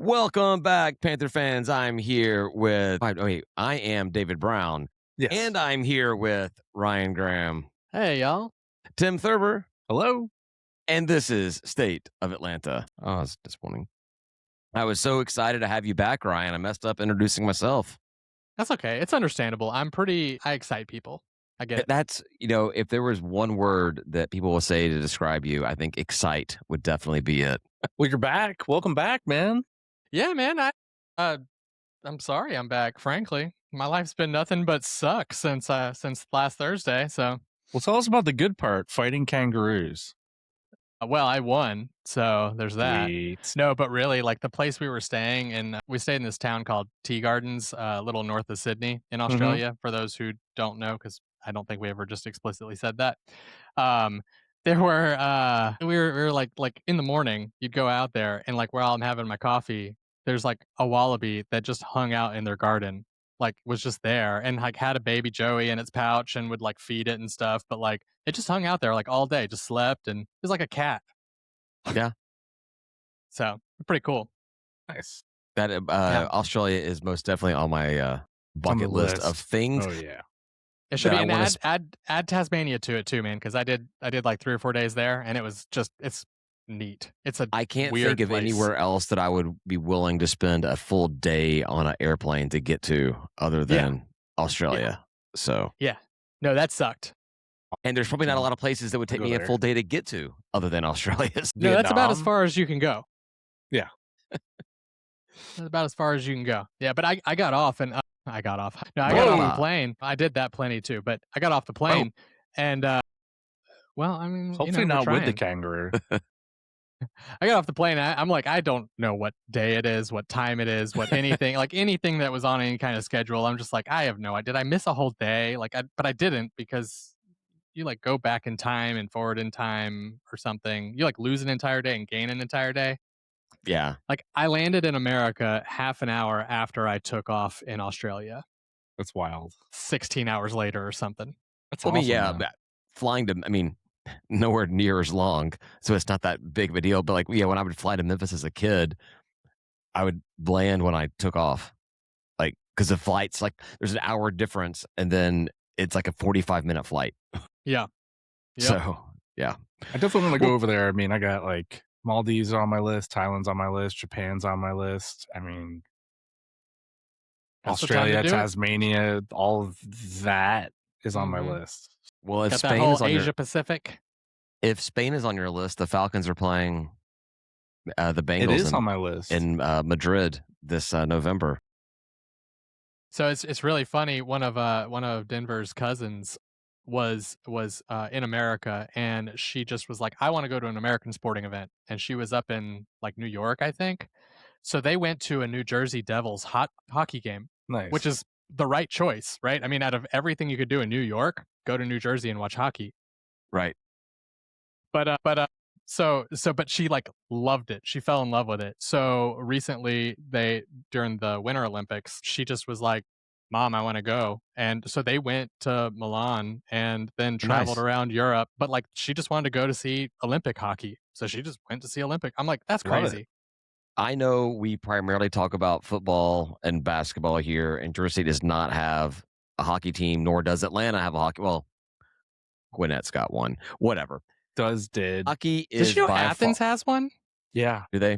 Welcome back, Panther fans. I'm here with... I am David Brown. Yes. And I'm here with Ryan Graham. Hey, y'all. Tim Thurber. Hello. And this is State of Atlanta. Oh, it's disappointing. I was so excited to have you back, Ryan. I messed up introducing myself. That's okay. It's understandable. I excite people. I get it. That's, if there was one word that people will say to describe you, I think excite would definitely be it. Well, you're back. Welcome back, man. Yeah, man. I'm sorry I'm back, frankly. My life's been nothing but suck since last Thursday, so. Well, tell us about the good part, fighting kangaroos. Well, I won, so there's that. Sweet. No, but really, like the place we were staying in, we stayed in this town called Tea Gardens, a little north of Sydney in Australia, for those who don't know, because I don't think we ever just explicitly said that. There were, we were like in the morning, you'd go out there and like while I'm having my coffee, there's like a wallaby that just hung out in their garden, like was just there and like had a baby Joey in its pouch and would like feed it and stuff. But like it just hung out there like all day, just slept, and it was like a cat. Yeah. So pretty cool. Nice. That Australia is most definitely on my bucket list of things. Oh yeah. It should be an add Tasmania to it too, man, because I did like 3 or 4 days there, and it was just it's neat. I can't weird think of place. anywhere else that I would be willing to spend a full day on an airplane to get to other than Australia. Yeah. So no, that sucked. And there's probably not a lot of places that would take me a full day to get to other than Australia. No, that's about as far as you can go. Yeah. That's about as far as you can go. Yeah, but I got off and I got off. No, I got off the plane. I did that plenty too, but I got off the plane and well, I mean, hopefully not with the kangaroo. I got off the plane. I'm like, I don't know what day it is, what time it is, what anything, like anything that was on any kind of schedule. I'm just like, I have no idea. Did I miss a whole day? But I didn't, because you like go back in time and forward in time or something. You like lose an entire day and gain an entire day. Yeah. Like I landed in America half an hour after I took off in Australia. That's wild. 16 hours later or something. That's awesome. Flying to, nowhere near as long, so it's not that big of a deal. But like, when I would fly to Memphis as a kid, I would land when I took off, like because the flight's like there's an hour difference, and then it's like a 45-minute flight. Yeah. Yep. So yeah, I definitely want to go over there. I got like Maldives on my list, Thailand's on my list, Japan's on my list. Australia, Tasmania, all of that is on my list. Well, if got Spain that whole is on Asia Pacific. If Spain is on your list, the Falcons are playing the Bengals. It is on my list in Madrid this November. So it's really funny. One of Denver's cousins was in America, and she just was like, I want to go to an American sporting event, and she was up in like New York, I think. So they went to a New Jersey Devils hockey game, nice, which is the right choice, right? I mean, out of everything you could do in New York, go to New Jersey and watch hockey. Right. But she like loved it. She fell in love with it. So recently during the Winter Olympics, she just was like, Mom, I want to go. And so they went to Milan and then traveled around Europe. But like, she just wanted to go to see Olympic hockey. So she just went to see Olympic. I'm like, that's crazy. I know we primarily talk about football and basketball here, and Jersey does not have a hockey team, nor does Atlanta have a hockey. Well, Gwinnett's got one. Whatever. Did. Hockey is Did you know Athens has one? Yeah. Do they?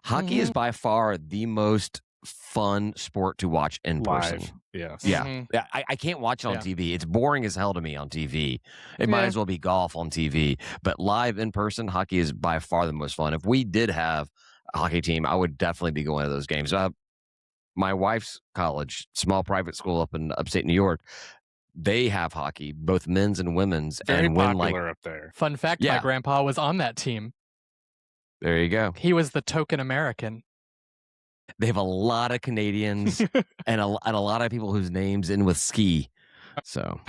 Hockey is by far the most fun sport to watch in person. Yes. Yeah. I can't watch it on TV. It's boring as hell to me on TV. It might as well be golf on TV. But live in person, hockey is by far the most fun. If we did have a hockey team, I would definitely be going to those games. My wife's college, small private school up in upstate New York, they have hockey, both men's and women's. Very and popular up there. Fun fact, my grandpa was on that team. There you go. He was the token American. They have a lot of Canadians and a lot of people whose names end with ski. So,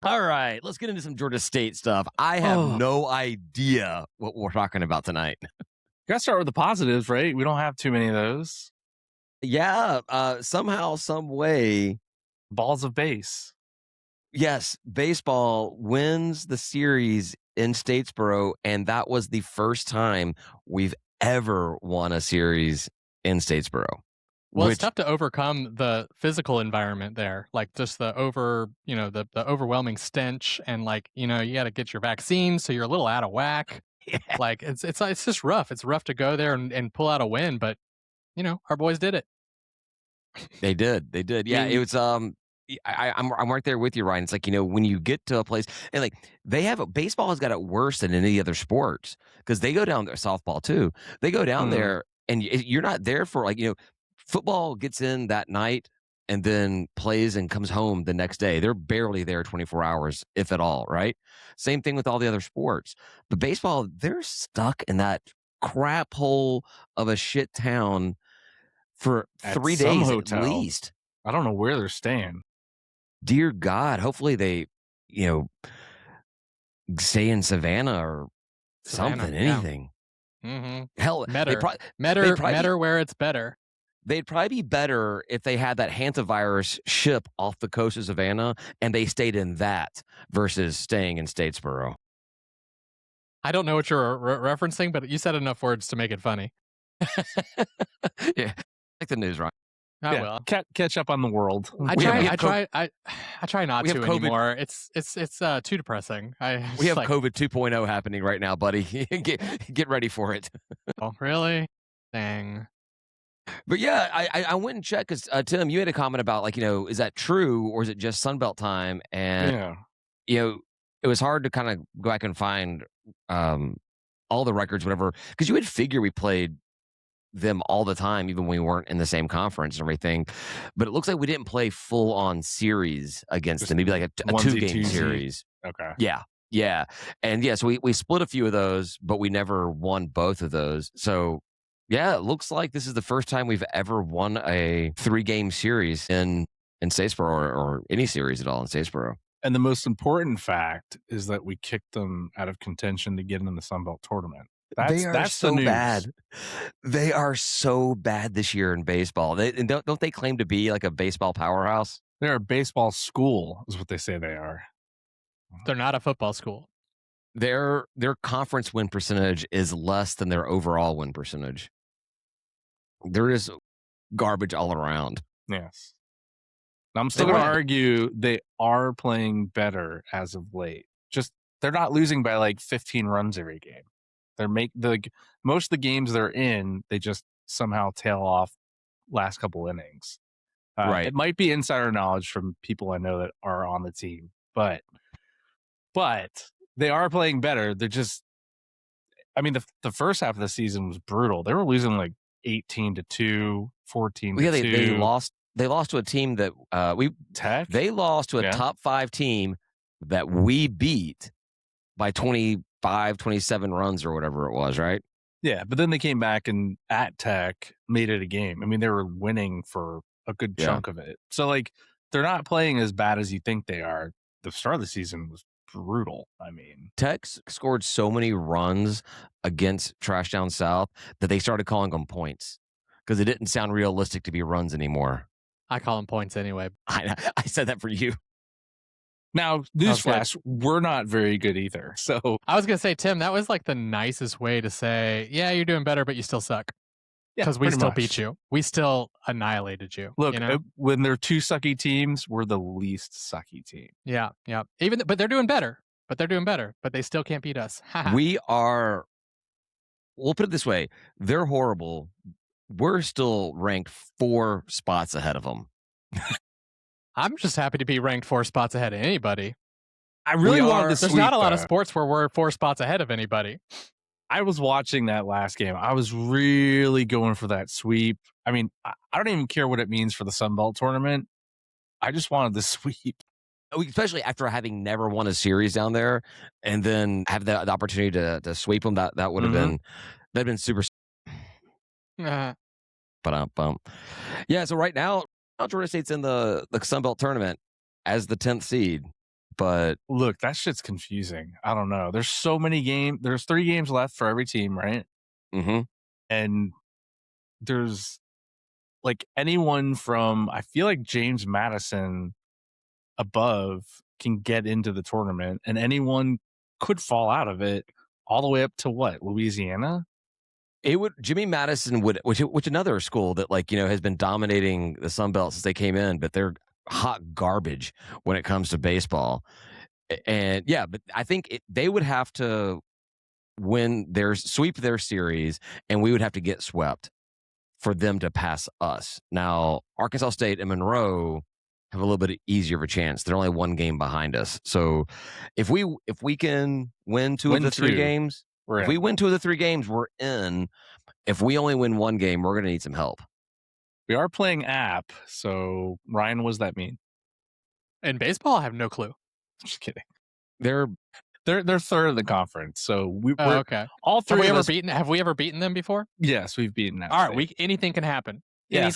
all right, let's get into some Georgia State stuff. I have no idea what we're talking about tonight. You gotta start with the positives, right? We don't have too many of those. Yeah, somehow, some way, balls of base. Yes, baseball wins the series in Statesboro, and that was the first time we've ever won a series in Statesboro. Well, it's tough to overcome the physical environment there, like just the overwhelming stench, and like, you got to get your vaccine, so you're a little out of whack. Yeah. Like it's just rough. It's rough to go there and pull out a win, but our boys did it. They did. Yeah, it was. I'm right there with you, Ryan. It's like, when you get to a place and like baseball has got it worse than any other sports because they go down there, softball too. They go down there and you're not there for like, football gets in that night and then plays and comes home the next day. They're barely there 24 hours, if at all, right? Same thing with all the other sports. But baseball, they're stuck in that crap hole of a shit town for 3 days hotel. At least. I don't know where they're staying. Dear God, hopefully they, stay in Savannah or something, anything. Yeah. Mm-hmm. Hell, Better where it's better. They'd probably be better if they had that hantavirus ship off the coast of Savannah and they stayed in that versus staying in Statesboro. I don't know what you're referencing, but you said enough words to make it funny. Yeah, like the news, right? I will catch up on the world. I try not to anymore. It's too depressing. We have COVID 2.0 happening right now, buddy. Get ready for it. Oh, really? Dang. But yeah, I went and checked because Tim, you had a comment about like, is that true or is it just Sun Belt time? And it was hard to kind of go back and find all the records, whatever, because you would figure we played them all the time, even when we weren't in the same conference and everything. But it looks like we didn't play full on series against them. Maybe like a 2-game series. Okay. Yeah. And yeah, so we split a few of those, but we never won both of those. So yeah, it looks like this is the first time we've ever won a 3-game series in Statesboro or any series at all in Statesboro. And the most important fact is that we kicked them out of contention to get in the Sun Belt Tournament. That's so the news. Bad. They are so bad this year in baseball. Don't they claim to be like a baseball powerhouse? They're a baseball school, is what they say they are. They're not a football school. Their conference win percentage is less than their overall win percentage. There is garbage all around. Yes. I'm still going to argue they are playing better as of late. Just they're not losing by like 15 runs every game. Most of the games they're in, they just somehow tail off last couple innings. Right. It might be insider knowledge from people I know that are on the team, but they are playing better. They're just, I mean, the first half of the season was brutal. They were losing like 18-2, 14-2. Yeah, they lost to a team that Tech? They lost to a top 5 team that we beat by 25, 27 runs or whatever it was, right? Yeah, but then they came back and at Tech made it a game. I mean, they were winning for a good chunk of it. So like they're not playing as bad as you think they are. The start of the season was brutal. I mean, Tech scored so many runs against Trash Down South that they started calling them points because it didn't sound realistic to be runs anymore. I call them points anyway. I said that for you. Now, newsflash, we're not very good either. So I was going to say, Tim, that was like the nicest way to say, yeah, you're doing better, but you still suck. Because we still beat you. We still annihilated you. Look, when they're 2 sucky teams, we're the least sucky team. Yeah. But they're doing better. But they still can't beat us. We'll put it this way. They're horrible. We're still ranked 4 spots ahead of them. I'm just happy to be ranked 4 spots ahead of anybody. I really wanted to There's not a lot of sports where we're 4 spots ahead of anybody. I was watching that last game. I was really going for that sweep. I mean, I don't even care what it means for the Sun Belt Tournament. I just wanted the sweep. Especially after having never won a series down there and then have the opportunity to sweep them. That would have been super. Yeah, so right now, Georgia State's in the Sun Belt Tournament as the 10th seed. But look, that shit's confusing. I don't know. There's so many games. There's 3 games left for every team, right? Mm-hmm. And there's like anyone from, I feel like James Madison above can get into the tournament, and anyone could fall out of it all the way up to what, Louisiana? It would. Jimmy Madison would, which another school that has been dominating the Sun Belt since they came in, but they're hot garbage when it comes to baseball. And yeah, but I think they would have to sweep their series, and we would have to get swept for them to pass us. Now, Arkansas State and Monroe have a little bit easier of a chance. They're only one game behind us. So if we can win two of the three games, we're in. If we only win one game, we're going to need some help. We are playing app. So Ryan, what does that mean? In baseball, I have no clue. Just kidding. They're third of the conference. So we're okay. All three. Have we ever beaten them before? Yes, we've beaten them. All right, anything can happen. Yeah,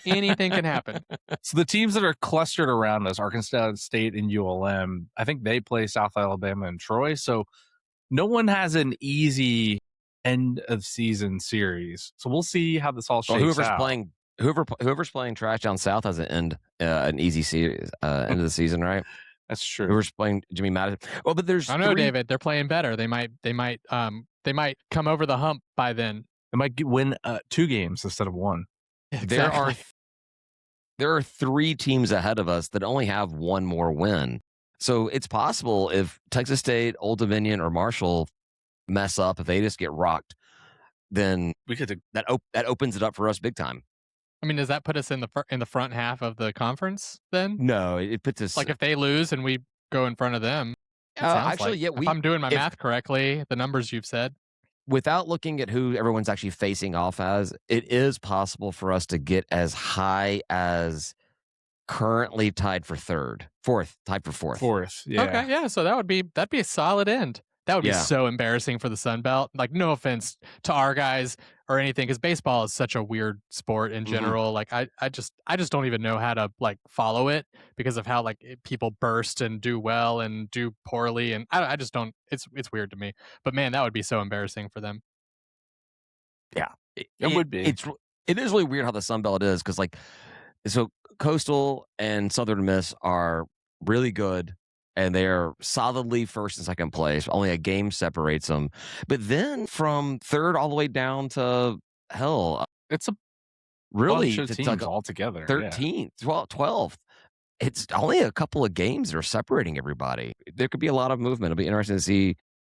anything can happen. So the teams that are clustered around us, Arkansas State and ULM, I think they play South Alabama and Troy. So no one has an easy end of season series. So we'll see how this all shakes out. Whoever's playing Trash Down South has an easy series end of the season, right? That's true. Whoever's playing Jimmy Madison. Well, but there's I know, David. They're playing better. They might come over the hump by then. They might win 2 games instead of 1. Exactly. There are 3 teams ahead of us that only have one more win. So it's possible if Texas State, Old Dominion, or Marshall mess up, if they just get rocked, then we could that opens it up for us big time. I mean, does that put us in the front half of the conference then? No, it puts us if they lose and we go in front of them. If I'm doing my math correctly, the numbers you've said. Without looking at who everyone's actually facing off as, it is possible for us to get as high as currently tied for fourth. Yeah. Okay, yeah. So that'd be a solid end. That would be so embarrassing for the Sun Belt. Like, no offense to our guys or anything, because baseball is such a weird sport in general. Like, I just don't even know how to follow it because of how people burst and do well and do poorly, and I just don't. It's weird to me. But man, that would be so embarrassing for them. Yeah, it would be. It is really weird how the Sun Belt is because so Coastal and Southern Miss are really good. And they're solidly first and second place. Only a game separates them. But then from third all the way down to it's a really bunch of teams all together. 13th, 12th. It's only a couple of games that are separating everybody. There could be a lot of movement. It'll be interesting to see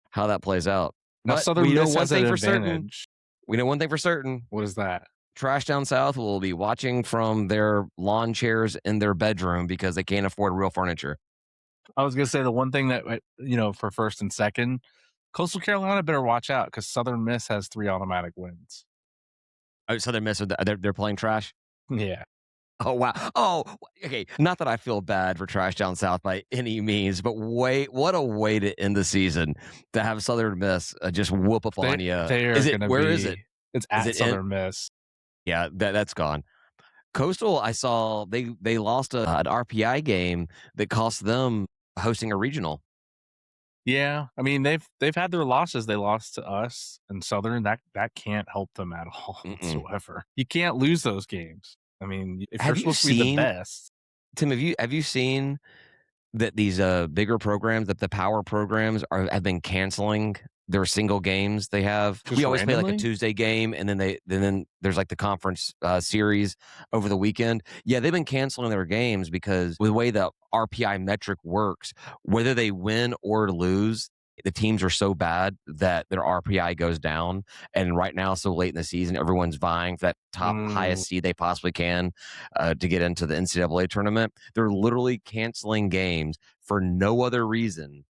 how that plays out. Now, Southern Miss has an advantage. We know one thing for certain. What is that? Trash Down South will be watching from their lawn chairs in their bedroom because they can't afford real furniture. I was going to say the one thing that, for first and second, Coastal Carolina better watch out because Southern Miss has 3 automatic wins. Oh, Southern Miss, they're playing trash? Yeah. Oh, wow. Oh, okay. Not that I feel bad for Trash Down South by any means, but what a way to end the season to have Southern Miss just whoop up on you. Where is it? It's at Southern Miss. Yeah, that's gone. Coastal, I saw they lost an RPI game that cost them hosting a regional. Yeah, I mean they've had their losses. They lost to us and Southern. That can't help them at all whatsoever. You can't lose those games. I mean, if you're supposed to be the best. Tim, have you seen that these bigger programs, that the power programs have been canceling their single games they have? Just we always randomly? play a Tuesday game, and then there's the conference series over the weekend. Yeah, they've been canceling their games because with the way the RPI metric works, whether they win or lose, the teams are so bad that their RPI goes down. And right now, so late in the season, everyone's vying for that top highest seed they possibly can to get into the NCAA tournament. They're literally canceling games for no other reason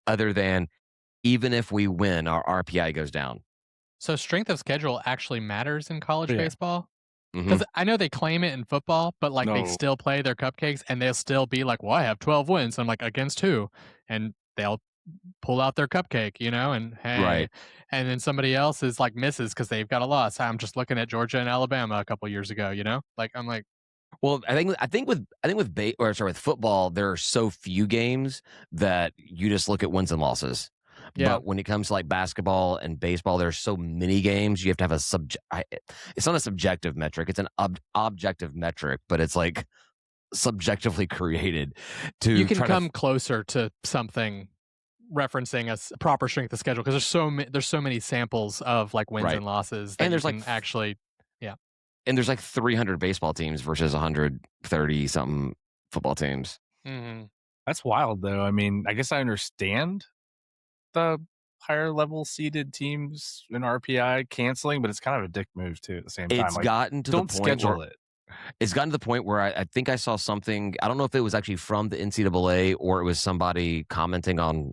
other than even if we win, our RPI goes down. So strength of schedule actually matters in college baseball? Because I know they claim it in football, but they still play their cupcakes and they'll still be like, well, I have 12 wins. I'm like, against who? And they'll pull out their cupcake, and hey. Right. And then somebody else is misses because they've got a loss. I'm just looking at Georgia and Alabama a couple years ago, I'm like, well, I think with football, there are so few games that you just look at wins and losses. Yeah. But when it comes to basketball and baseball, there's so many games. You have to have it's not a subjective metric. It's an objective metric, but it's subjectively created to. You can come closer to something referencing a proper strength of schedule because there's so many samples of like wins and losses that and there's you can actually and there's like 300 baseball teams versus 130 something football teams. Mm-hmm. That's wild, though. I mean, I guess I understand the higher level seeded teams in RPI canceling, but it's kind of a dick move too at the same time. It's gotten to the point schedule it. It's gotten to the point where I think I saw something. I don't know if it was actually from the NCAA or it was somebody commenting on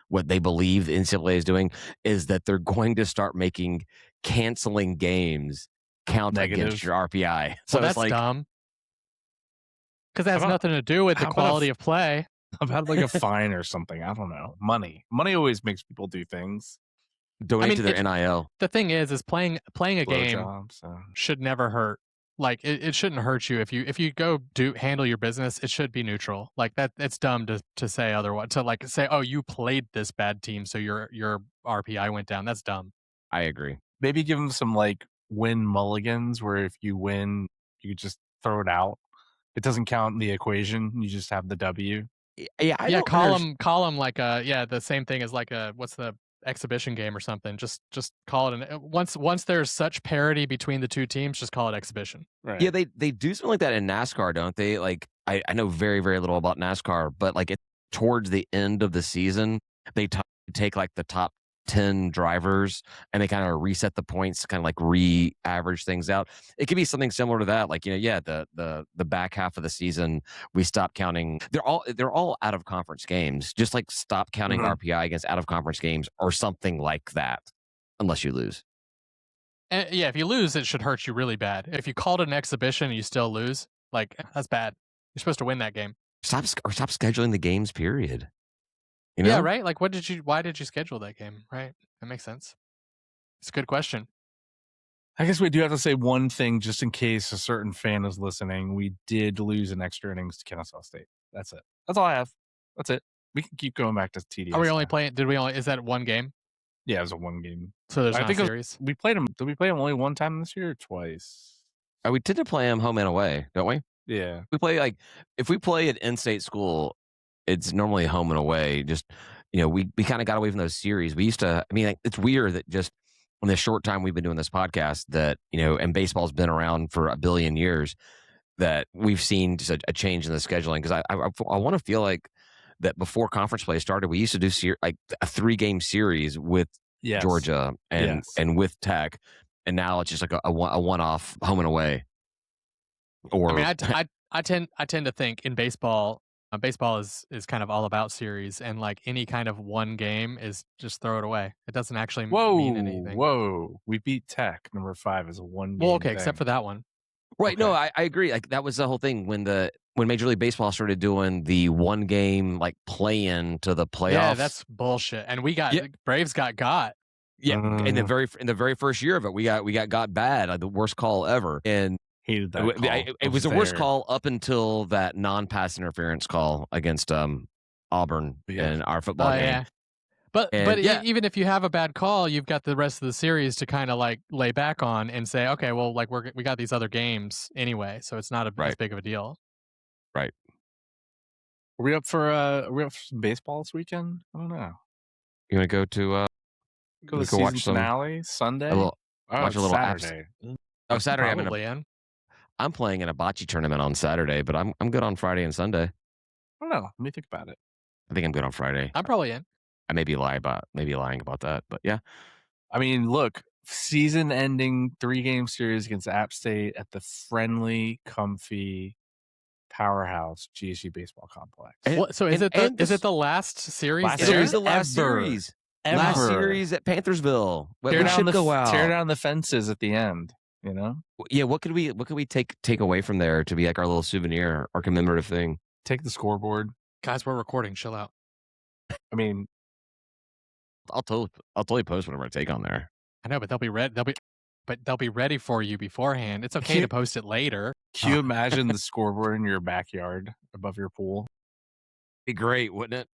what they believe the NCAA is doing, is that they're going to start making canceling games count against your RPI. So that's like, dumb. Because that has nothing to do with the quality of play. About like a fine or something. I don't know. Money always makes people do things. Donate to their NIL. The thing is playing a game should never hurt. Like it shouldn't hurt you if you go handle your business. It should be neutral. Like that. It's dumb to say otherwise. To like say, oh, you played this bad team, so your RPI went down. That's dumb. I agree. Maybe give them some like win mulligans where if you win, you just throw it out. It doesn't count in the equation. You just have the W. Yeah. Call them like the same thing as like what's the exhibition game or something. Just call it once there's such parity between the two teams, just call it exhibition. Right. Yeah, they do something like that in NASCAR, don't they? Like I know very, very little about NASCAR, but like towards the end of the season, they take like the top 10 drivers and they kind of reset the points, kind of like re-average things out. It could be something similar to that. Like, the back half of the season, we stop counting. They're all out of conference games. Just like stop counting RPI against out of conference games or something like that, unless you lose. And if you lose, it should hurt you really bad. If you called it an exhibition and you still lose, like that's bad. You're supposed to win that game. Stop scheduling the games, period. You know? Yeah, right? Like, why did you schedule that game? Right? That makes sense. It's a good question. I guess we do have to say one thing just in case a certain fan is listening. We did lose in extra innings to Kennesaw State. That's it. That's all I have. That's it. We can keep going back to TDS. Are we only playing? Is that one game? Yeah, it was a one game. So there's not a series? We played them. Did we play them only one time this year or twice? We tend to play them home and away, don't we? Yeah. We play if we play at in-state school, it's normally home and away. Just, we kind of got away from those series. We used to, it's weird that just in the short time we've been doing this podcast that, and baseball's been around for a billion years, that we've seen just a change in the scheduling. Because I want to feel like that before conference play started, we used to do a 3-game series with Georgia and with Tech. And now it's just like a one-off home and away. Or I tend to think in baseball, baseball is kind of all about series, and like any kind of one game is just throw it away. It doesn't actually mean anything. Whoa, we beat Tech number 5 as a one game. Well, okay, except for that one. Right. Okay. No, I agree. Like that was the whole thing when Major League Baseball started doing the one game like play-in to the playoffs. Yeah, that's bullshit. And Braves got. Yeah, in the very first year of it, we got bad, the worst call ever. And hated that call. It was the worst call up until that non-pass interference call against Auburn in our football game. Yeah. But even if you have a bad call, you've got the rest of the series to kind of like lay back on and say, okay, well, like we got these other games anyway, so it's not as big of a deal. Right. Are we up for some baseball this weekend? I don't know. You want to go to go to the season finale Sunday? Watch a little Saturday. Saturday. I'm playing in a bocce tournament on Saturday, but I'm good on Friday and Sunday. I don't know. Let me think about it. I think I'm good on Friday. I'm probably in. I may be lying about that, but yeah. I mean, look, season-ending 3-game series against App State at the friendly, comfy powerhouse GSU baseball complex. Is it the last series? Last series at Panthersville. Tear down the fences at the end. Yeah. What could we take away from there to be like our little souvenir, our commemorative thing? Take the scoreboard, guys. We're recording. Chill out. I mean, I'll totally post whatever I take on there. I know, but they'll be ready for you beforehand. It's okay to post it later. Can you imagine the scoreboard in your backyard above your pool? Be great, wouldn't it?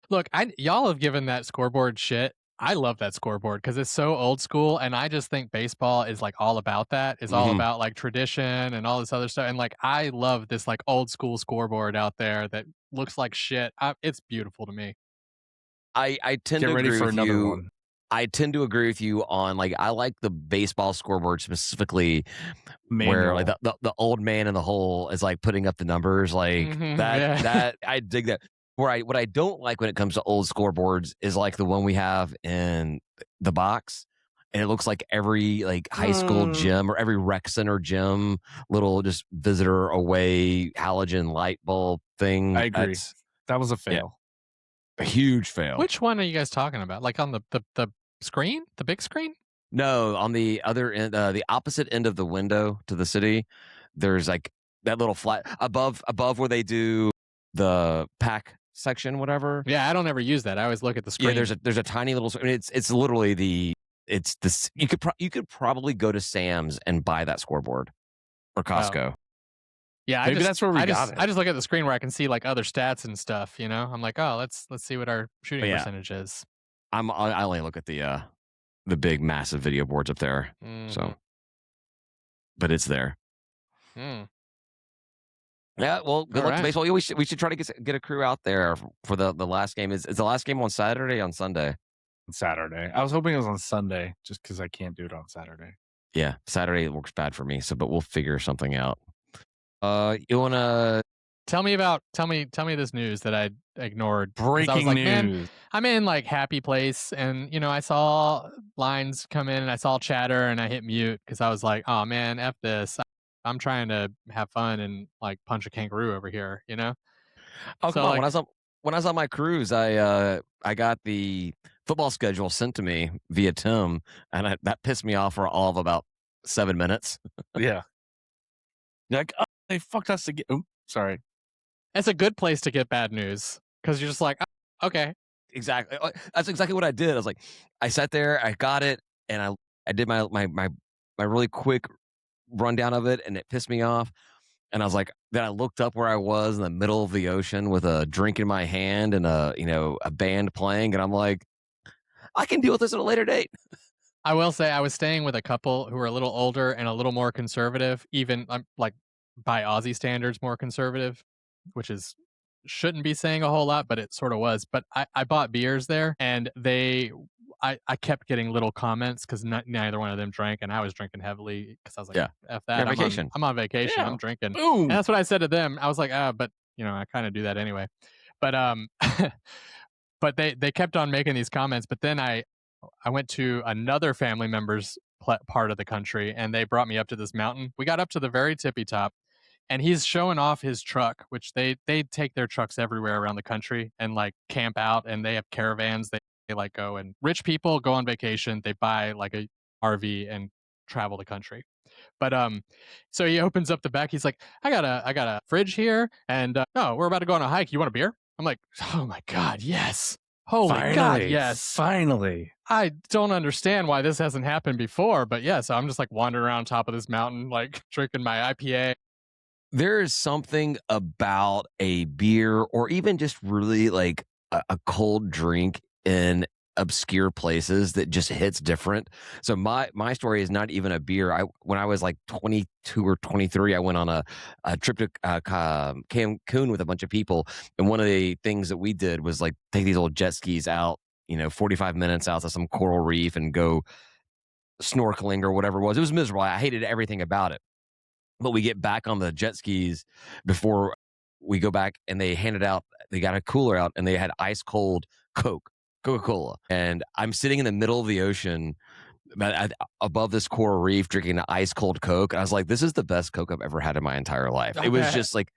Look, y'all have given that scoreboard shit. I love that scoreboard because it's so old school, and I just think baseball is like all about that. It's all about like tradition and all this other stuff. And like I love this like old school scoreboard out there that looks like shit. It's beautiful to me. I tend Get to ready agree for with another you. one. I tend to agree with you on like I like the baseball scoreboard specifically where like Manual. the old man in the hole is like putting up the numbers like that I dig that. What I don't like when it comes to old scoreboards is like the one we have in the box, and it looks like every like high school gym or every rec center gym little just visitor away halogen light bulb thing. I agree. That was a fail. A huge fail. Which one are you guys talking about? Like on the screen, the big screen? No, on the other end, the opposite end of the window to the city, there's like that little flat above where they do the pack section, whatever. Yeah, I don't ever use that. I always look at the screen. Yeah, there's a tiny little. I mean, it's literally it's this. You could probably go to Sam's and buy that scoreboard or Costco. Yeah, maybe that's where we got it. I just look at the screen where I can see like other stats and stuff. You know, I'm like, oh, let's see what our shooting percentage is. I only look at the big massive video boards up there. So, but it's there. Yeah, well, good luck to baseball. We should try to get a crew out there for the last game. Is the last game on Saturday or on Sunday? Saturday. I was hoping it was on Sunday, just because I can't do it on Saturday. Yeah, Saturday works bad for me. So, but we'll figure something out. You wanna tell me this news that I ignored. Breaking like, news. Man, I'm in like happy place, and you know I saw lines come in, and I saw chatter, and I hit mute because I was like, oh man, F this. I'm trying to have fun and like punch a kangaroo over here, you know? Oh, so, come on. Like, when I was on my cruise, I got the football schedule sent to me via Tim, and that pissed me off for all of about 7 minutes. Yeah. Like, oh, they fucked us again. Oh, sorry. It's a good place to get bad news because you're just like, oh, okay. Exactly. That's exactly what I did. I was like, I sat there, I got it, and I did my really quick rundown of it, and it pissed me off. And I was like, then I looked up where I was in the middle of the ocean with a drink in my hand and a band playing, and I'm like, I can deal with this at a later date. I will say I was staying with a couple who were a little older and a little more conservative, even like by Aussie standards, more conservative, which shouldn't be saying a whole lot, but it sort of was. But I bought beers there, and I kept getting little comments because neither one of them drank, and I was drinking heavily because I was like, F that. I'm on vacation. Yeah. I'm drinking. Boom. And that's what I said to them. I was like, but I kind of do that anyway. But but they kept on making these comments. But then I went to another family member's part of the country, and they brought me up to this mountain. We got up to the very tippy top, and he's showing off his truck, which they take their trucks everywhere around the country and like camp out, and they have caravans. They like go, and rich people go on vacation. They buy like a RV and travel the country. But so he opens up the back. He's like, I got a fridge here, and we're about to go on a hike. You want a beer? I'm like, oh my God, yes. Holy God, yes. Finally. I don't understand why this hasn't happened before, but yeah, so I'm just like wandering around top of this mountain, like drinking my IPA. There is something about a beer or even just really like a cold drink in obscure places that just hits different. So my story is not even a beer. When I was like 22 or 23, I went on a trip to Cancun with a bunch of people, and one of the things that we did was like take these old jet skis out, 45 minutes out to some coral reef and go snorkeling or whatever it was. It was miserable. I hated everything about it. But we get back on the jet skis before we go back, and they got a cooler out, and they had ice cold Coca-Cola. And I'm sitting in the middle of the ocean above this coral reef drinking an ice cold Coke. And I was like, this is the best Coke I've ever had in my entire life. It was just like,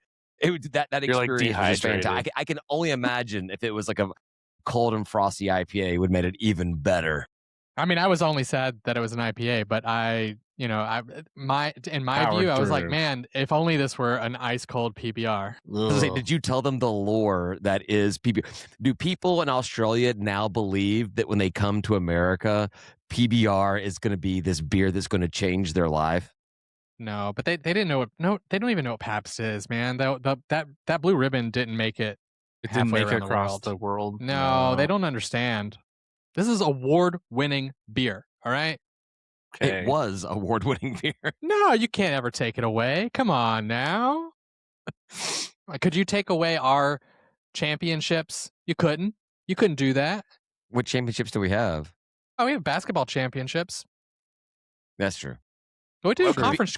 that experience was just fantastic. I can only imagine if it was like a cold and frosty IPA, it would have made it even better. I mean, I was only sad that it was an IPA, but in my view, I was like, man, if only this were an ice cold PBR. Did you tell them the lore that is PBR? Do people in Australia now believe that when they come to America, PBR is going to be this beer that's going to change their life? No, but they didn't know. They don't even know what Pabst is, man. That blue ribbon didn't make it. It didn't make it across the world. No, they don't understand. This is award-winning beer. All right. Okay. It was award-winning beer. No, you can't ever take it away. Come on now. Could you take away our championships? You couldn't. You couldn't do that. What championships do we have? Oh, we have basketball championships. That's true. We do Sure. conference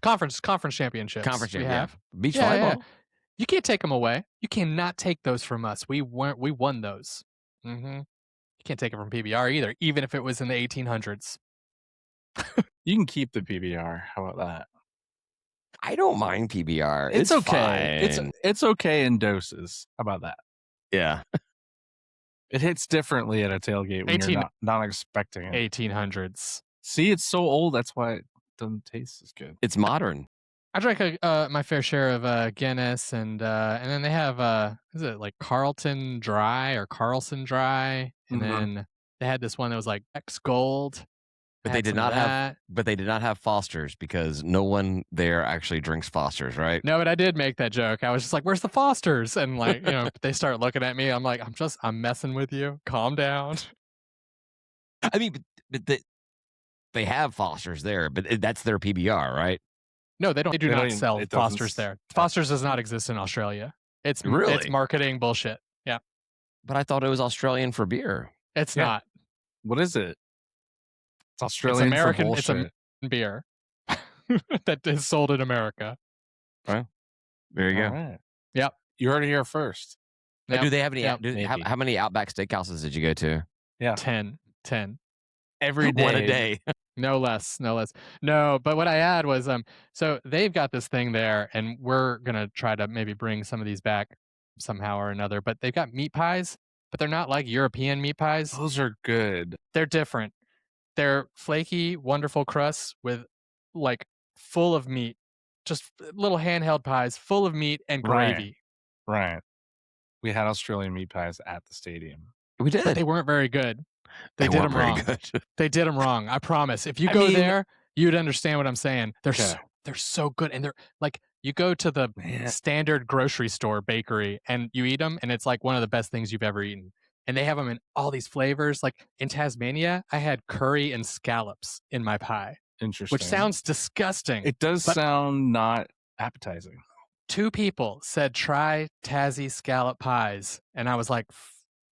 championships. Conference we champ, have. Beach Yeah, volleyball. yeah. You can't take them away. You cannot take those from us. We won those. You can't take it from PBR either, even if it was in the 1800s. You can keep the PBR. How about that? I don't mind PBR. It's okay. Fine. It's okay in doses. How about that? Yeah. It hits differently at a tailgate when you're not expecting it. 1800s. See, it's so old. That's why it doesn't taste as good. It's modern. I drank my fair share of Guinness, and then they have is it like Carlton Dry or Carlson Dry, and then they had this one that was like X Gold. But they did not have Foster's because no one there actually drinks Foster's, right? No, but I did make that joke. I was just like, "Where's the Foster's?" And like, they start looking at me. I'm like, I'm messing with you. Calm down. I mean, but they have Foster's there, but that's their PBR, right? No, they don't. They do not sell Foster's there. Foster's does not exist in Australia. It's marketing bullshit. Yeah. But I thought it was Australian for beer. It's not. What is it? It's Australian. It's American. For it's a beer that is sold in America. Right. There you go. Right. Yep. You heard it here first. Yep. Do they have any? How many Outback Steakhouses did you go to? Yeah. 10. Every day. One a day. No less. No, but what I had was so they've got this thing there, and we're gonna try to maybe bring some of these back somehow or another. But they've got meat pies, but they're not like European meat pies. Those are good. They're different. They're flaky, wonderful crusts with like full of meat, just little handheld pies full of meat and gravy. Right. We had Australian meat pies at the stadium. We did. But they weren't very good. They did them wrong. They did them wrong. I promise. If you go there, you'd understand what I'm saying. They're so good, and they're like you go to the standard grocery store bakery and you eat them, and it's like one of the best things you've ever eaten. And they have them in all these flavors. Like in Tasmania, I had curry and scallops in my pie. Interesting. Which sounds disgusting. It does sound not appetizing. 2 people said try Tassie scallop pies, and I was like,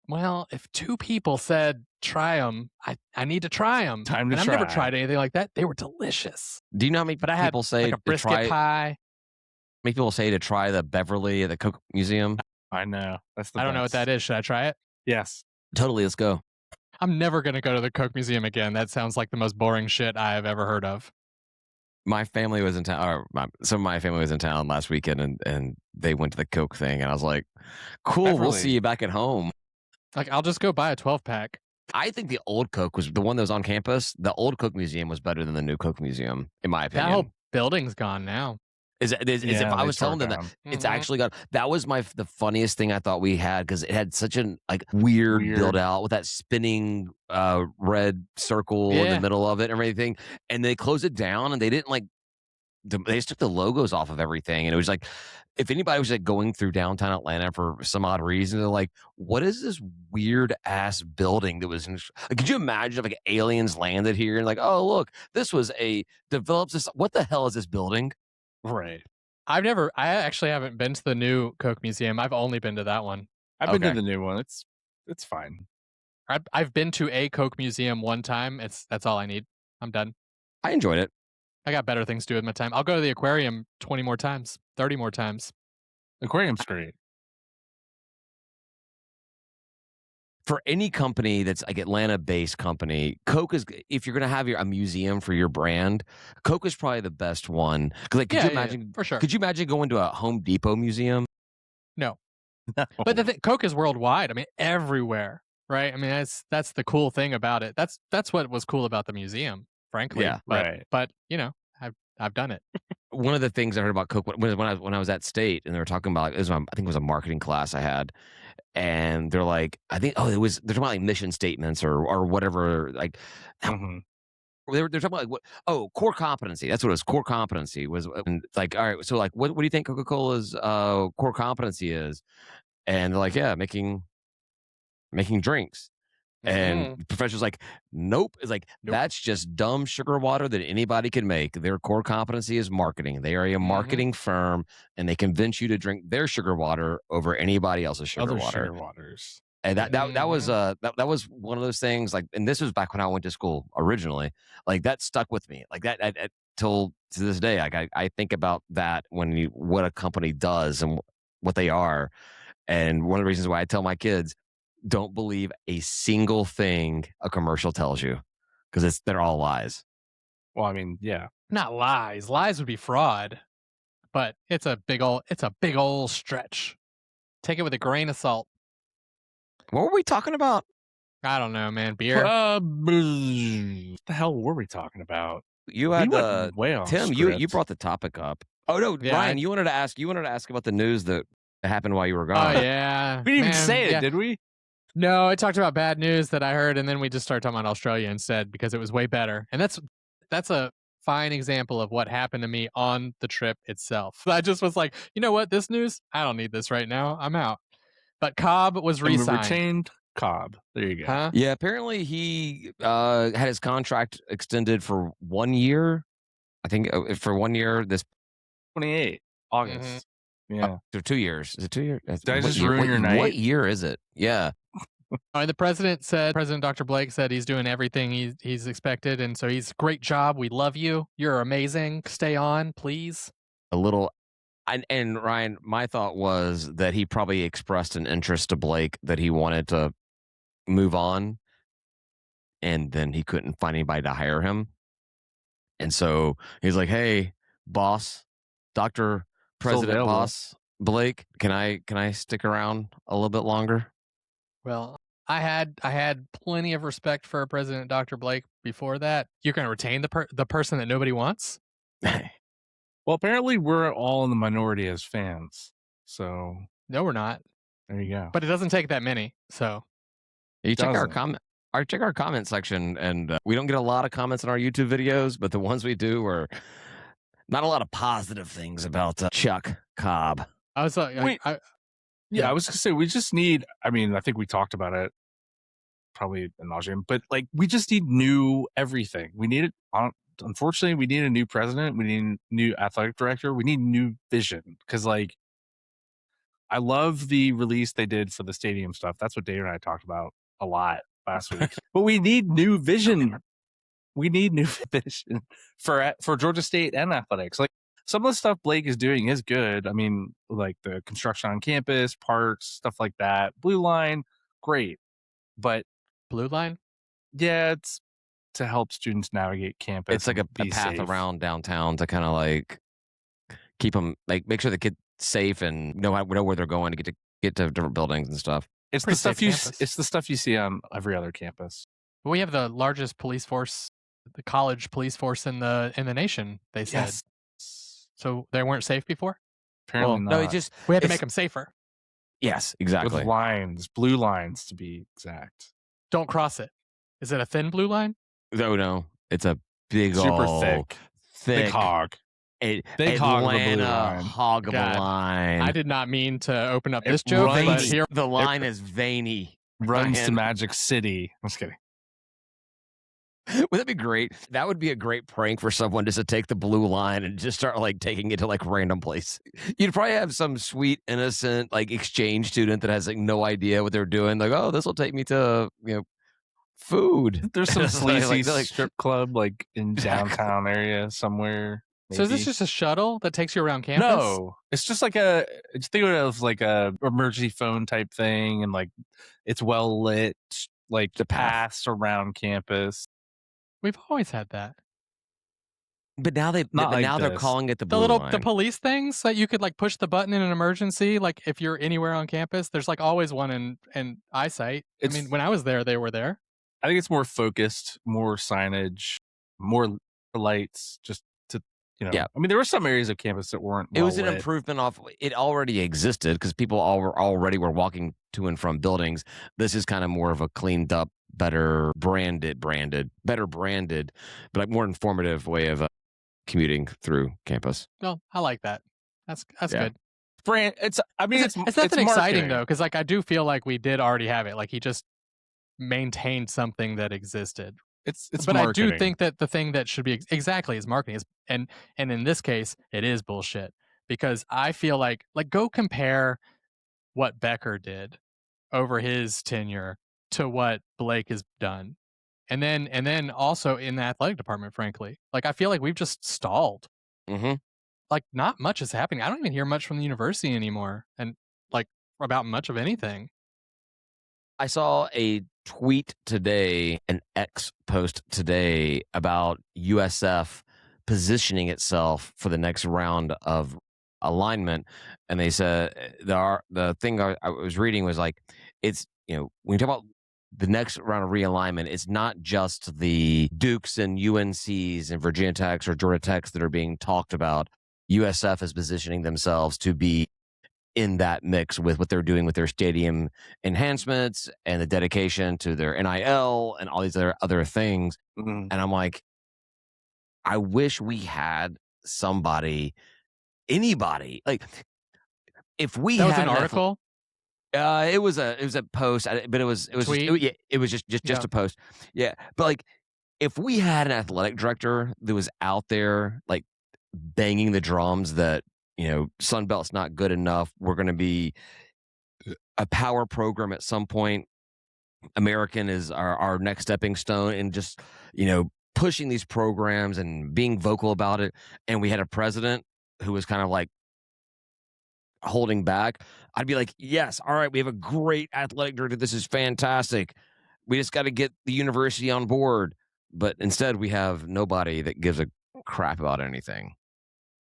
well, if 2 people said try them, I need to try them. Time to try. I've never tried anything like that. They were delicious. Do you know how many people say like a brisket pie? Many people say to try the Beverly at the Coke Museum. I know. That's the I don't know what that is. Should I try it? Yes. Totally. Let's go. I'm never going to go to the Coke Museum again. That sounds like the most boring shit I have ever heard of. My family was in town, some of my family was in town last weekend, and they went to the Coke thing, and I was like, cool, Beverly. We'll see you back at home. Like, I'll just go buy a 12-pack. I think the old Coke was the one that was on campus. The old Coke Museum was better than the new Coke Museum, in my opinion. That whole building's gone now. If I was telling them that it's actually gone. That was the funniest thing I thought we had, because it had such an weird build out with that spinning red circle in the middle of it and everything. And they closed it down, and they didn't they just took the logos off of everything. And it was like, if anybody was going through downtown Atlanta for some odd reason, they're like, what is this weird ass building that was could you imagine if aliens landed here and oh, look, this was what the hell is this building? Right. I actually haven't been to the new Coke Museum. I've only been to that one. I've been to the new one. It's fine. I've been to a Coke Museum one time. That's all I need. I'm done. I enjoyed it. I got better things to do with my time. I'll go to the aquarium 20 more times, 30 more times. Aquarium's great. For any company that's Atlanta-based company, Coke is, if you're going to have a museum for your brand, Coke is probably the best one. Because could you imagine? For sure. Could you imagine going to a Home Depot museum? No. But Coke is worldwide. I mean, everywhere, right? I mean, that's the cool thing about it. That's what was cool about the museum, frankly. Yeah, right. But I've done it. One of the things I heard about Coke when I was at State, and they were talking about I think it was a marketing class I had. And they're like, they're talking about mission statements or whatever. They're talking about core competency. That's what it was. Core competency was all right. So what do you think Coca-Cola's core competency is? And they're like, yeah, making drinks. And the professor's like, nope. It's like, that's just dumb sugar water that anybody can make. Their core competency is marketing. They are a marketing firm, and they convince you to drink their sugar water over anybody else's sugar water. Sugar waters. And that was one of those things, like, and this was back when I went to school originally. Like, that stuck with me. Like that till to this day. Like, I think about that when what a company does and what they are. And one of the reasons why I tell my kids, don't believe a single thing a commercial tells you, because they're all lies. Well, I mean, yeah, not lies. Lies would be fraud, but it's a big old stretch. Take it with a grain of salt. What were we talking about? I don't know, man. Beer. What the hell were we talking about? You had way off Tim. script. You brought the topic up. Oh no, Yeah, Ryan, you wanted to ask about the news that happened while you were Oh gone. yeah. We didn't even Man, say it, yeah. did we? No, I talked about bad news that I heard, and then we just started talking about Australia instead because it was way better. And that's a fine example of what happened to me on the trip itself. I just was like, you know what, this news, I don't need this right now. I'm out. But Cobb was And we re-signed. retained Cobb. There you go. Huh? Yeah, apparently he had his contract extended for 1 year. I think for 1 year. This 28 August. Yeah. So 2 years. Is it 2 years? Did I just ruin your night? What year is it? Yeah. The President Dr. Blake said he's doing everything he's expected, and so he's great job. We love you. You're amazing. Stay on, please. A little. And Ryan, my thought was that he probably expressed an interest to Blake that he wanted to move on, and then he couldn't find anybody to hire him. And so he's like, "Hey, boss, Dr. President Boss Blake, can I stick around a little bit longer?" Well, I had plenty of respect for President Dr. Blake before that. You're going to retain the person that nobody wants? Well, apparently we're all in the minority as fans. So No, we're not. there you go. But it doesn't take that many. So You check our comment section, and we don't get a lot of comments on our YouTube videos, but the ones we do are not a lot of positive things about Chuck Cobb. I was like, I was gonna say we just need. I mean, I think we talked about it probably ad nauseam, but like we just need new everything. We need it. Unfortunately, we need a new president. We need a new athletic director. We need new vision because, like, I love the release they did for the stadium stuff. That's what Dave and I talked about a lot last week. But we need new vision. We need new vision for Georgia State and athletics. Like some of the stuff Blake is doing is good. I mean, like the construction on campus, parks, stuff like that. Blue line, great. But Blue line? yeah, it's to help students navigate campus. It's like a path around downtown to kind of like keep them, like make sure the kid's safe and know where they're going to get to different buildings and stuff. It's the stuff it's the stuff you see on every other campus. We have the largest police force, the college police force in the nation, they said. Yes. So they weren't safe before? Apparently not. No, We had to make them safer. Yes, exactly. With lines, blue lines to be exact. Don't cross it. Is it a thin blue line? No, it's a big Super old, thick. Big hog. Big hog of a blue Atlanta line. hog of a God, line. I did not mean to open up It this joke, but runs- here The line is veiny. Runs to Ryan. Magic City. I'm just kidding. Would that be great? That would be a great prank for someone, just to take the blue line and just start like taking it to like random place. You'd probably have some sweet, innocent like exchange student that has like no idea what they're doing. Like, oh, this will take me to food. There's some sleazy like- strip club like in downtown area somewhere. So is this maybe. just a shuttle that takes you around campus? No, it's just like just think of it as like a emergency phone type thing, and like it's well lit, like the paths around campus. We've always had that. But now they're this. calling it the The blue little line. the police things that you could like push the button in an emergency, like if you're anywhere on campus, there's like always one in eyesight. I mean, when I was there, they were there. I think it's more focused, more signage, more lights, just to Yeah. I mean, there were some areas of campus that weren't. It was an well-lit. improvement off. It already existed because people already were walking to and from buildings. This is kind of more of a cleaned up, better branded, but like more informative way of commuting through campus. Well, I like that. That's Yeah. good. It's nothing exciting marketing. though, because like I do feel like we did already have it. Like he just maintained something that existed. It's But marketing. I do think that the thing that should be exactly is marketing is, and in this case, it is bullshit because I feel like go compare what Becker did over his tenure to what Blake has done. And then also in the athletic department, frankly. Like, I feel like we've just stalled. Mm-hmm. Like, not much is happening. I don't even hear much from the university anymore, and like about much of anything. I saw a tweet today, an X post today about USF positioning itself for the next round of alignment, and they said the thing I was reading was like, it's, you know, when you talk about the next round of realignment, it's not just the Dukes and UNCs and Virginia Techs or Georgia Techs that are being talked about. USF is positioning themselves to be in that mix with what they're doing with their stadium enhancements and the dedication to their NIL and all these other things. Mm-hmm. And I'm like, I wish we had anybody, like, if we That was had an article. It was a post, but it was just a post. Yeah, but like, if we had an athletic director that was out there like banging the drums that, you know, Sun Belt's not good enough, we're going to be a power program at some point, American is our next stepping stone, and just, you know, pushing these programs and being vocal about it, and we had a president who was kind of like holding back, I'd be like, yes, all right, we have a great athletic director, this is fantastic, we just got to get the university on board. But instead we have nobody that gives a crap about anything.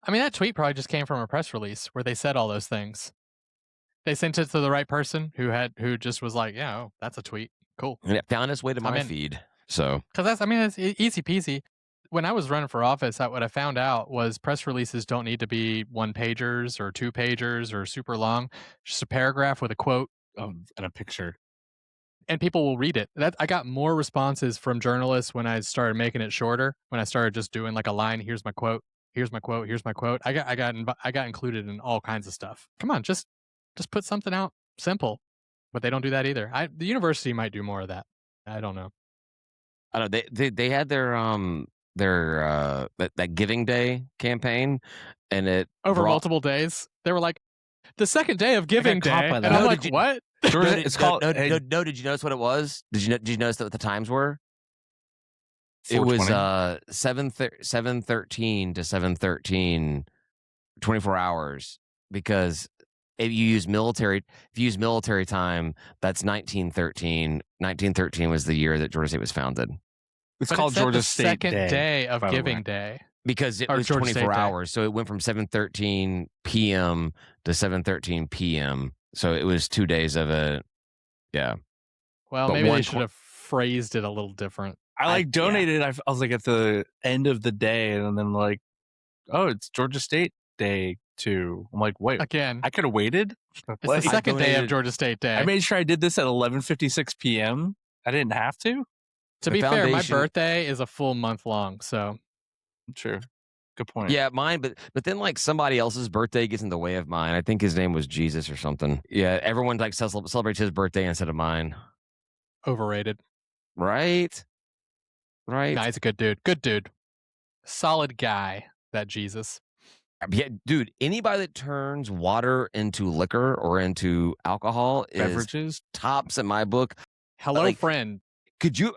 I mean, that tweet probably just came from a press release where they said all those things. They sent it to the right person who just was like, yeah, oh, that's a tweet, cool, and it found its way to my feed. So, because it's easy peasy. When I was running for office, what I found out was press releases don't need to be 1-pagers or 2-pagers or super long. Just a paragraph with a quote and a picture. And people will read it. I got more responses from journalists when I started making it shorter, when I started just doing like a line, here's my quote, here's my quote, here's my quote. I got included in all kinds of stuff. Come on, just put something out simple. But they don't do that either. The university might do more of that. I don't know. I don't know. They had their that Giving Day campaign, and it over multiple days. They were like, the second day of Giving Day, and I'm like, what? It's called. No, did you notice what it was? Did you notice what the times were? It was 7:13 to 7:13, 24 hours, because if you use military time, that's 1913. 1913 was the year that Georgia State was founded. It's called Georgia State second day of Giving Day. Because it was 24 hours. So it went from 7:13 p.m. to 7:13 p.m. So it was 2 days of it. Yeah. Well, but maybe they should have phrased it a little different. I donated. Yeah. I was like at the end of the day, and then like, oh, it's Georgia State Day too. I'm like, wait, again, I could have waited. It's the second day of Georgia State Day. I made sure I did this at 11:56 p.m. I didn't have to. To be fair, my birthday is a full month long, so. True. Good point. Yeah, mine, but then like somebody else's birthday gets in the way of mine. I think his name was Jesus or something. Yeah, everyone like celebrates his birthday instead of mine. Overrated. Right. Nah, he's a good dude. Good dude. Solid guy, that Jesus. Yeah, dude, anybody that turns water into liquor or into alcohol beverages tops in my book. Hello, like, friend. Could you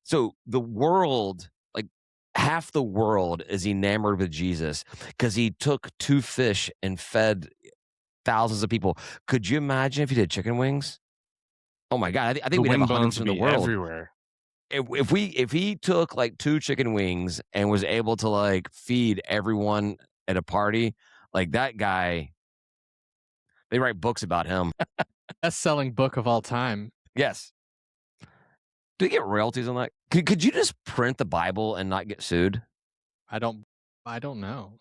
so the world, like half the world is enamored with Jesus because he took 2 fish and fed thousands of people. Could you imagine if he did chicken wings? Oh my God, I think we'd have 100% in the world. Everywhere. If he took like 2 chicken wings and was able to like feed everyone at a party, like that guy, they write books about him. Best-selling book of all time. Yes. Do you get royalties on that? Could you just print the Bible and not get sued? I don't know.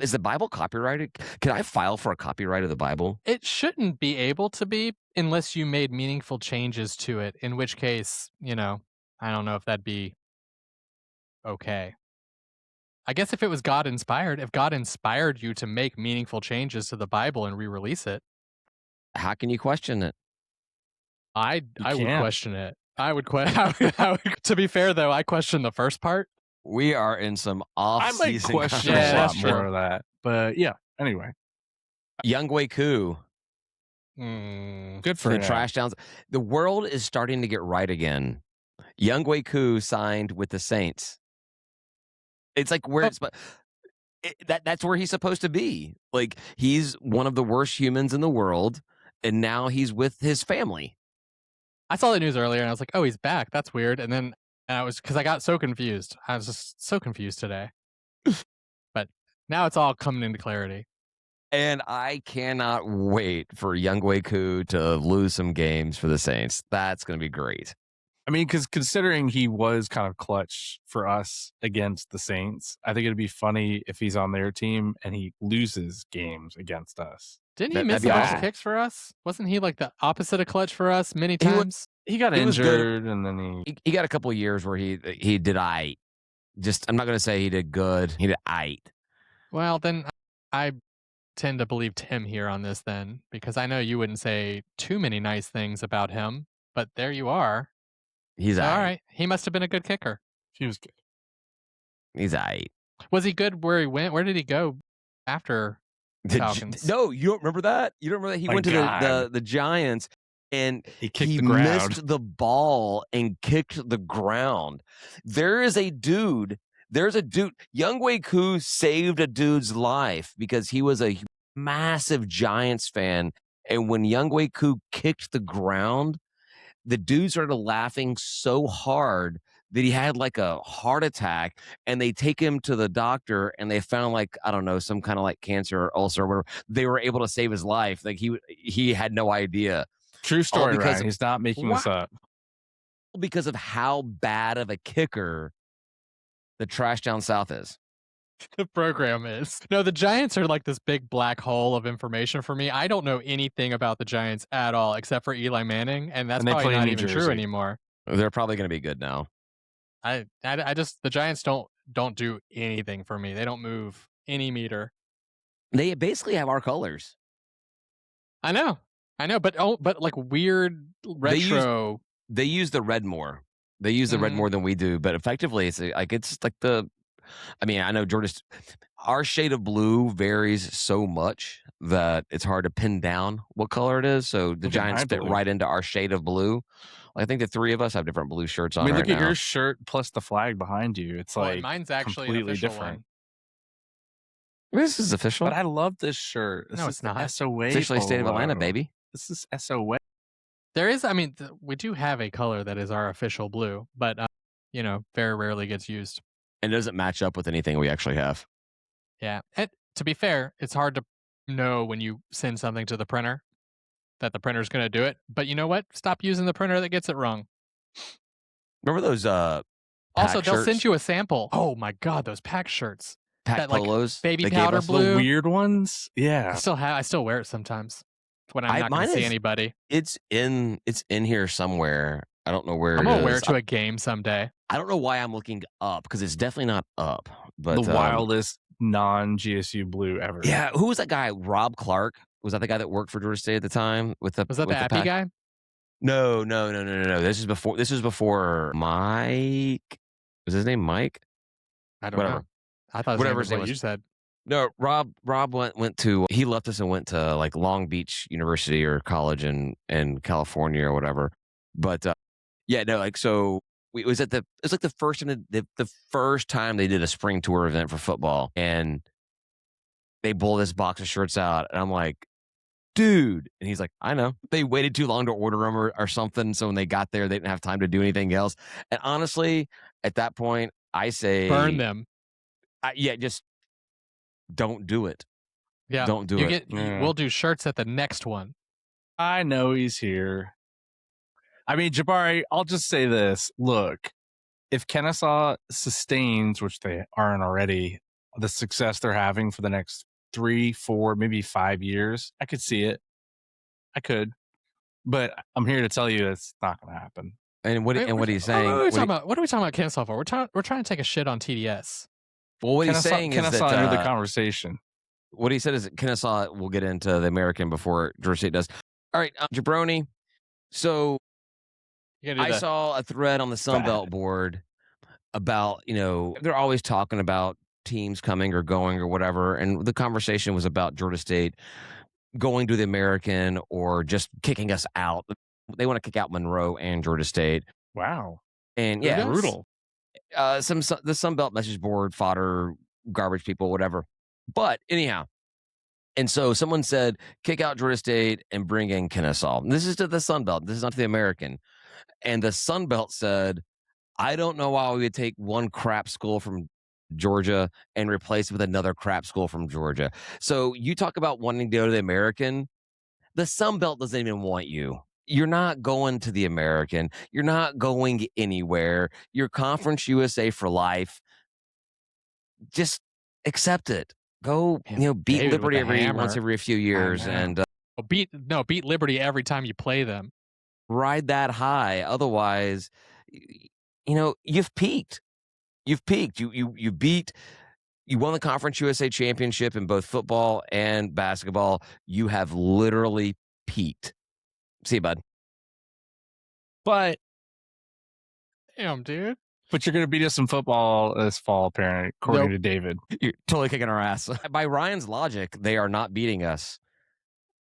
Is the Bible copyrighted? Can I file for a copyright of the Bible? It shouldn't be able to be unless you made meaningful changes to it, in which case, I don't know if that'd be okay. I guess if it was God inspired, if God inspired you to make meaningful changes to the Bible and re-release it. How can you question it? I would question it. I would question. To be fair, though, I question the first part. We are in some off-season. I might question a lot more of that, but yeah. Anyway, Younghoe Koo. Good for the him. trash downs. The world is starting to get right again. Younghoe Koo signed with the Saints. It's like where that's where he's supposed to be. Like, he's one of the worst humans in the world, and now he's with his family. I saw the news earlier, and I was like, "Oh, he's back. That's weird." And then because I got so confused. I was just so confused today. But now it's all coming into clarity. And I cannot wait for Younghoe Koo to lose some games for the Saints. That's going to be great. I mean, because considering he was kind of clutch for us against the Saints, I think it'd be funny if he's on their team and he loses games against us. Didn't he miss a bunch of kicks for us? Wasn't he like the opposite of clutch for us many times? He got injured, and then he got a couple of years where he did aight. I'm not going to say he did good. He did aight. Well, then I tend to believe Tim here on this then, because I know you wouldn't say too many nice things about him, but there you are. He's all right. He must have been a good kicker. He was good. He's aight. Was he good where he went? Where did he go after Falcons? No, you don't remember that? You don't remember that? He went to the Giants, and he missed the ball and kicked the ground. There's a dude. Younghoe Koo saved a dude's life because he was a massive Giants fan. And when Younghoe Koo kicked the ground, the dude started laughing so hard that he had like a heart attack, and they take him to the doctor, and they found like, I don't know, some kind of like cancer or ulcer or whatever. They were able to save his life. Like he had no idea. True story, Ryan. He's not making this up. Because of how bad of a kicker the trash down south is. The program is. No, the Giants are like this big black hole of information for me. I don't know anything about the Giants at all, except for Eli Manning, and that's probably not even true anymore. They're probably going to be good now. I just, the Giants don't do anything for me. They don't move any meter. They basically have our colors. I know, but like weird retro. They use the red more. They use the red more than we do, but effectively, it's like I know our shade of blue varies so much that it's hard to pin down what color it is. So the Giants fit right into our shade of blue. I think the three of us have different blue shirts on. Look at your shirt plus the flag behind you. It's like mine's actually completely different. This is official. But I love this shirt. No, it's not. SOA. It's officially State of Atlanta, baby. This is SOA. There is, we do have a color that is our official blue, but, very rarely gets used. And it doesn't match up with anything we actually have. Yeah. And to be fair, it's hard to know when you send something to the printer that the printer's going to do it. But you know what? Stop using the printer that gets it wrong. Remember those also, they'll send you a sample. Oh, my God, those pack shirts. Pack polos? Baby powder blue. The weird ones? Yeah. I still wear it sometimes. When I'm not going to see anybody. It's in here somewhere. I don't know where I'm going to wear it to a game someday. I don't know why I'm looking up, because it's definitely not up. But the wildest non-GSU blue ever. Yeah, who was that guy? Rob Clark? Was that the guy that worked for Georgia State at the time? Was that the Appy guy? No. This is before Mike. Was his name Mike? I don't know. I thought whatever his name was. You said. No, Rob went to, he left us and went to like Long Beach University or college in California or whatever. But so it was like the first time they did a spring tour event for football, and they pull this box of shirts out, and I'm like, dude. And he's like, I know. They waited too long to order them or something. So when they got there, they didn't have time to do anything else. And honestly, at that point, I say burn them. Just don't do it. Yeah. Don't do it. We'll do shirts at the next one. I know he's here. I mean, Jabari, I'll just say this. Look, if Kennesaw sustains, which they aren't already, the success they're having for the next 3, 4, maybe 5 years, I could see it. I could. But I'm here to tell you it's not going to happen. And what he's saying? What are we talking about Kennesaw for? We're trying to take a shit on TDS. Well, what he's saying is that Kennesaw entered the conversation. What he said is that Kennesaw will get into the American before Georgia State does. All right, Jabroni. So I saw a thread on the Sun Belt board about, they're always talking about teams coming or going or whatever, and the conversation was about Georgia State going to the American or just kicking us out. They want to kick out Monroe and Georgia State. Wow. And Brutal. The Sun Belt message board fodder, garbage people, whatever. But anyhow, and so someone said, kick out Georgia State and bring in Kennesaw. This is to the Sun Belt. This is not to the American. And the Sun Belt said, I don't know why we would take one crap school from Georgia and replace it with another crap school from Georgia. So you talk about wanting to go to the American. The Sun Belt doesn't even want you. You're not going to the American. You're not going anywhere. You're Conference USA for life. Just accept it. Go, beat David Liberty once every few years and beat Liberty every time you play them. Ride that high. Otherwise, you've peaked. You've peaked. You won the Conference USA championship in both football and basketball. You have literally peaked. See you, bud. But damn, dude. But you're going to beat us in football this fall, apparently, according to David. You're totally kicking our ass. By Ryan's logic, they are not beating us.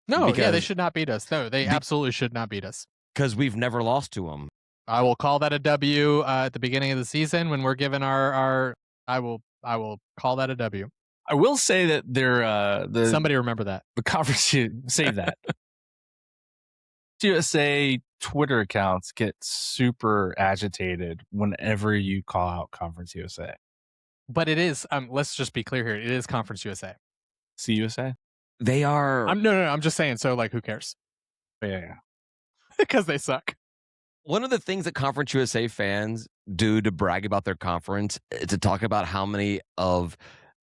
No, they should not beat us. No, they absolutely should not beat us. Because we've never lost to them. I will call that a W at the beginning of the season when we're given our I will call that a W. I will say that they're somebody remember that. The conference save that. USA Twitter accounts get super agitated whenever you call out Conference USA. But it is, let's just be clear here. It is Conference USA. CUSA? They are. No, I'm just saying. So, who cares? Yeah. Because they suck. One of the things that Conference USA fans do to brag about their conference is to talk about how many of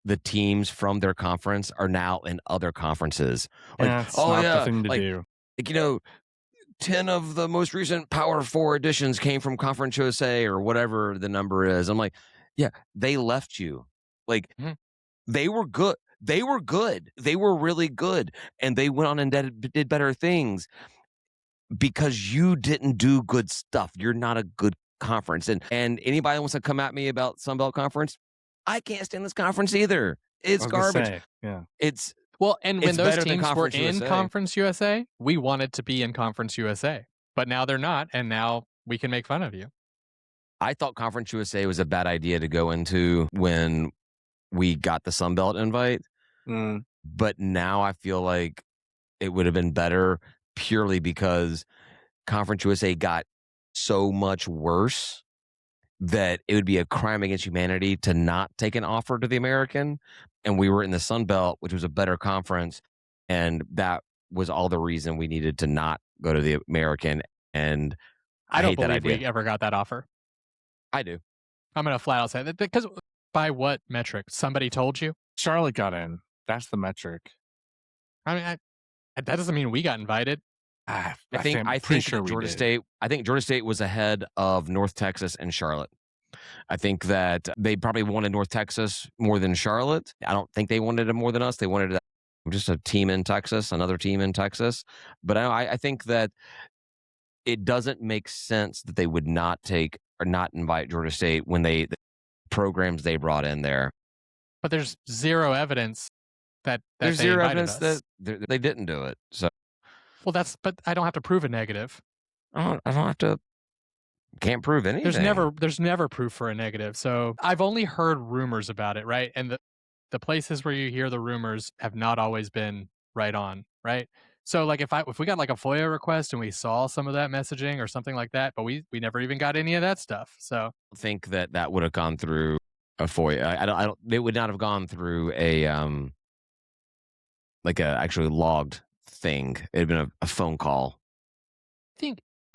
the teams from their conference are now in other conferences. That's not the thing to do. 10 of the most recent Power 4 additions came from Conference USA or whatever the number is. I'm like, yeah, they left you. They were good. They were good. They were really good. And they went on and did better things because you didn't do good stuff. You're not a good conference. And anybody wants to come at me about Sun Belt Conference, I can't stand this conference either. It's garbage. It's Well, and when those teams were in USA. Conference USA, we wanted to be in Conference USA. But now they're not, and now we can make fun of you. I thought Conference USA was a bad idea to go into when we got the Sun Belt invite. But now I feel like it would have been better purely because Conference USA got so much worse that it would be a crime against humanity to not take an offer to the American. And we were in the Sun Belt, which was a better conference. And that was all the reason we needed to not go to the American. And I don't believe we ever got that offer. I do. I'm going to flat out say that because by what metric? Somebody told you? Charlotte got in. That's the metric. I mean, that doesn't mean we got invited. I think Georgia State was ahead of North Texas and Charlotte. I think that they probably wanted North Texas more than Charlotte. I don't think they wanted it more than us. They wanted just a team in Texas, another team in Texas. But I think that it doesn't make sense that they would not take or not invite Georgia State when the programs they brought in there. But there's zero evidence that there's they zero invited evidence us. that they didn't do it. So, but I don't have to prove a negative. I don't have to. Can't prove anything. There's never proof for a negative. So I've only heard rumors about it, right? And the places where you hear the rumors have not always been right on, right? So if we got a FOIA request and we saw some of that messaging or something like that, but we never even got any of that stuff. So I think that would have gone through a FOIA. I don't. It would not have gone through a actually logged thing. It'd been a phone call.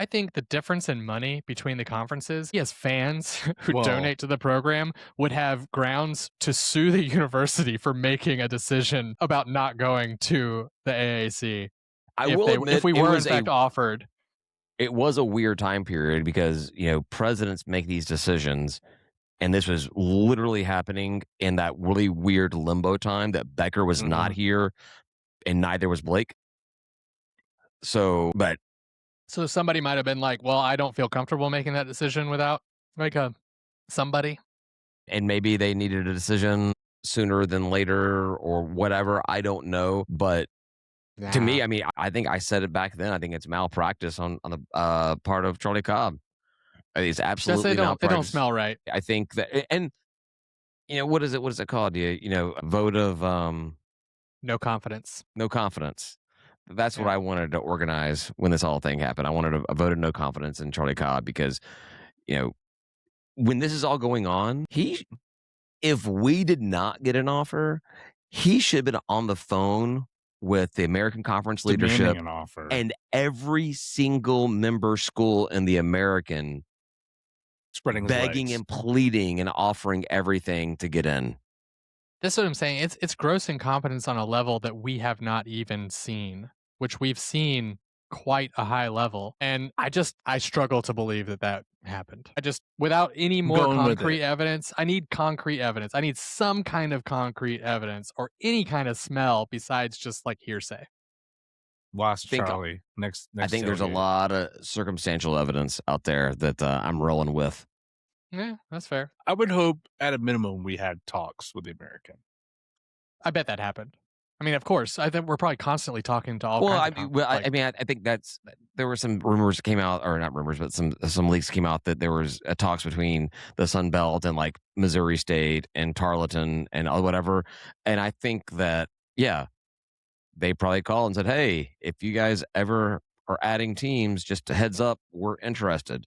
I think the difference in money between the conferences, as fans who donate to the program would have grounds to sue the university for making a decision about not going to the AAC. If we were in fact offered. It was a weird time period because, presidents make these decisions. And this was literally happening in that really weird limbo time that Becker was not here and neither was Blake. So somebody might have been like, well, I don't feel comfortable making that decision without somebody. And maybe they needed a decision sooner than later or whatever. I don't know. But To me, I mean, I think I said it back then. I think it's malpractice on the part of Charlie Cobb. It's absolutely malpractice. It don't smell right. I think that, and what is it? What is it called? A vote of no confidence. No confidence. That's what I wanted to organize when this whole thing happened. I wanted a vote of no confidence in Charlie Cobb because, when this is all going on, if we did not get an offer, he should have been on the phone with the American Conference leadership an offer. And every single member school in the American spreading his begging legs. and pleading and offering everything to get in. That's what I'm saying. It's gross incompetence on a level that we have not even seen, which we've seen quite a high level. And I struggle to believe that happened. Without any more concrete evidence, I need concrete evidence. I need some kind of concrete evidence or any kind of smell besides just like hearsay. Lost Charlie. Next I think there's a lot of circumstantial evidence out there that I'm rolling with. Yeah, that's fair. I would hope at a minimum we had talks with the American. I bet that happened. I mean, of course. I think we're probably constantly talking to all. I think there were some rumors that came out, or not rumors, but some leaks came out that there was talks between the Sun Belt and like Missouri State and Tarleton and whatever. And I think that they probably called and said, "Hey, if you guys ever are adding teams, just a heads up, we're interested."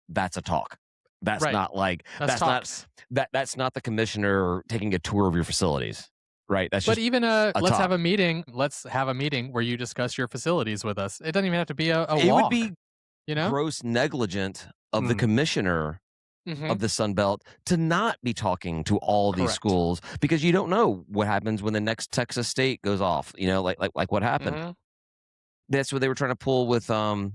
That's a talk. That's not like that's not the commissioner taking a tour of your facilities. Right. That's just let's have a meeting. Let's have a meeting where you discuss your facilities with us. It doesn't even have to be a walk. It would be gross negligent of the commissioner of the Sun Belt to not be talking to all these schools, because you don't know what happens when the next Texas State goes off. Like what happened. That's what they were trying to pull with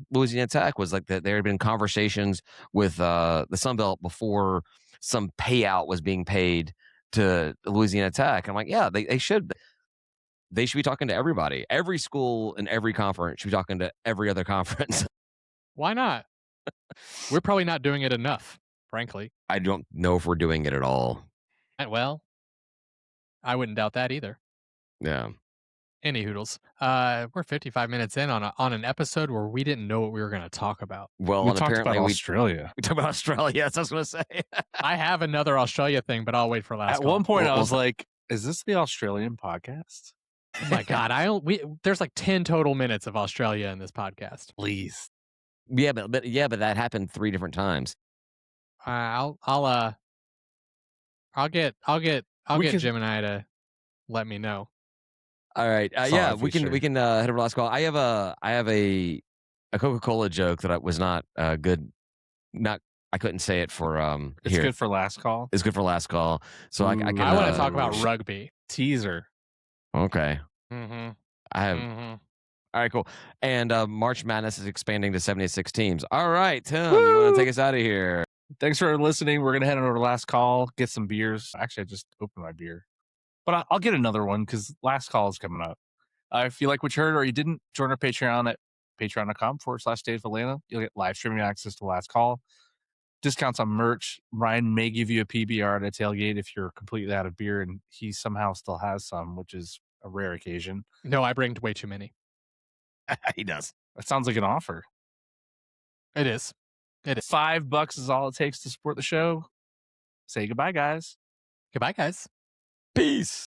Louisiana Tech, was like that there had been conversations with the Sun Belt before some payout was being paid to Louisiana Tech. I'm like, they should be talking to everybody. Every school in every conference should be talking to every other conference. Why not? We're probably not doing it enough, frankly. I don't know if we're doing it at all. Well, I wouldn't doubt that either. Yeah. Any hoodles. We're 55 minutes in on an episode where we didn't know what we were going to talk about. Well, we talked about Australia. We talked about Australia. That's what I was going to say. I have another Australia thing, but I'll wait for last. At one point, I was like, "Is this the Australian podcast?" Oh my God! There's like 10 total minutes of Australia in this podcast. Please. Yeah, but that happened 3 different times. I'll get Gemini to let me know. All right. We can head over to last call. I have a Coca-Cola joke that was not good. I couldn't say it for It's here. Good for last call. It's good for last call. So I can. I want to talk about rugby. Teaser. Okay. Mm-hmm. I have. Mm-hmm. All right, cool. And March Madness is expanding to 76 teams. All right, Tim, you want to take us out of here? Thanks for listening. We're gonna head over to last call, get some beers. Actually, I just opened my beer. But I'll get another one because last call is coming up. If you like what you heard or you didn't, join our Patreon at patreon.com/State of Atlanta. You'll get live streaming access to last call. Discounts on merch. Ryan may give you a PBR at a tailgate if you're completely out of beer, and he somehow still has some, which is a rare occasion. No, I bring way too many. He does. That sounds like an offer. It is. $5 is all it takes to support the show. Say goodbye, guys. Goodbye, guys. Peace.